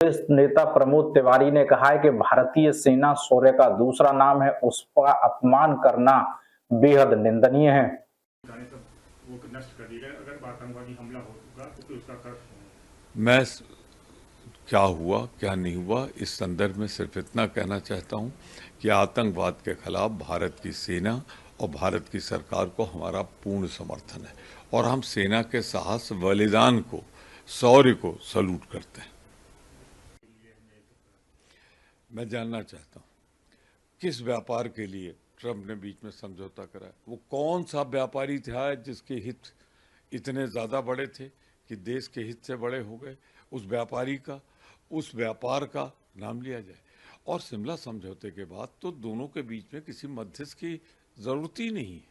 कांग्रेस नेता प्रमोद तिवारी ने कहा है कि भारतीय सेना शौर्य का दूसरा नाम है, उसका अपमान करना बेहद निंदनीय है। वो नष्ट कर दिया अगर आतंकवादी हमला होगा तो उसका कर मैं क्या हुआ क्या नहीं हुआ इस संदर्भ में सिर्फ इतना कहना चाहता हूं कि आतंकवाद के खिलाफ भारत की सेना और भारत की सरकार को हमारा पूर्ण समर्थन है और हम सेना के साहस बलिदान को शौर्य को सैल्यूट करते हैं। मैं जानना चाहता हूं किस व्यापार के लिए ट्रंप ने बीच में समझौता करा, वो कौन सा व्यापारी था जिसके हित इतने ज्यादा बड़े थे कि देश के हित से बड़े हो गए। उस व्यापारी का, उस व्यापार का नाम लिया जाए। और शिमला समझौते के बाद तो दोनों के बीच में किसी मध्यस्थ की जरूरत ही नहीं है।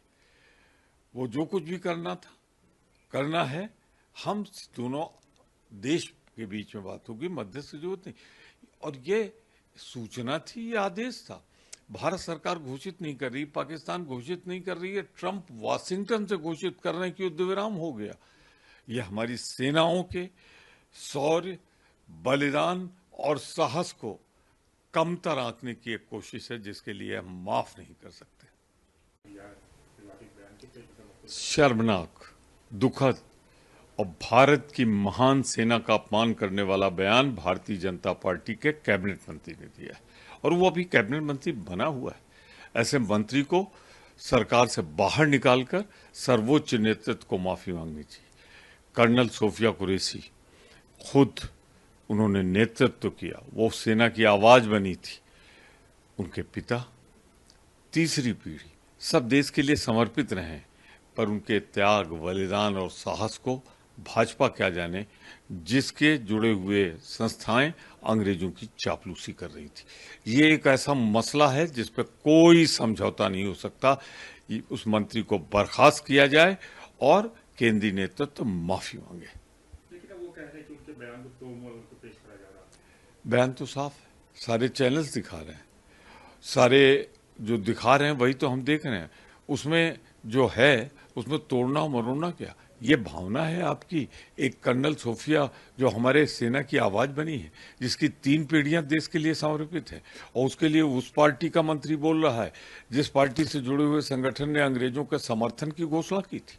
वो जो कुछ भी करना था करना है, हम दोनों देश के बीच में बात होगी, मध्यस्थ की जरूरत नहीं। और ये सूचना थी, ये आदेश था। भारत सरकार घोषित नहीं कर रही, पाकिस्तान घोषित नहीं कर रही है, ट्रंप वाशिंगटन से घोषित करने की युद्ध विराम हो गया। ये हमारी सेनाओं के शौर्य, बलिदान और साहस को कमतर आंकने की एक कोशिश है जिसके लिए हम माफ नहीं कर सकते। शर्मनाक, दुखद और भारत की महान सेना का अपमान करने वाला बयान भारतीय जनता पार्टी के कैबिनेट मंत्री ने दिया है और वो अभी कैबिनेट मंत्री बना हुआ है। ऐसे मंत्री को सरकार से बाहर निकालकर सर्वोच्च नेतृत्व को माफी मांगनी चाहिए। कर्नल सोफिया कुरैशी खुद उन्होंने नेतृत्व किया, वो सेना की आवाज बनी थी। उनके पिता, तीसरी पीढ़ी, सब देश के लिए समर्पित रहे, पर उनके त्याग, बलिदान और साहस को भाजपा क्या जाने, जिसके जुड़े हुए संस्थाएं अंग्रेजों की चापलूसी कर रही थी। ये एक ऐसा मसला है जिस पर कोई समझौता नहीं हो सकता। उस मंत्री को बर्खास्त किया जाए और केंद्रीय नेतृत्व माफी मांगे। लेकिन वो कह रहे हैं कि उनके बयान को उनको पेश करा जा रहा है। बयान तो साफ है, सारे चैनल्स दिखा रहे हैं, सारे जो दिखा रहे हैं वही तो हम देख रहे हैं। उसमें जो है उसमें तोड़ना मरोड़ना क्या, ये भावना है आपकी। एक कर्नल सोफिया जो हमारे सेना की आवाज बनी है, जिसकी 3 पीढ़ियां देश के लिए समर्पित है, और उसके लिए उस पार्टी का मंत्री बोल रहा है जिस पार्टी से जुड़े हुए संगठन ने अंग्रेजों के समर्थन की घोषणा की थी।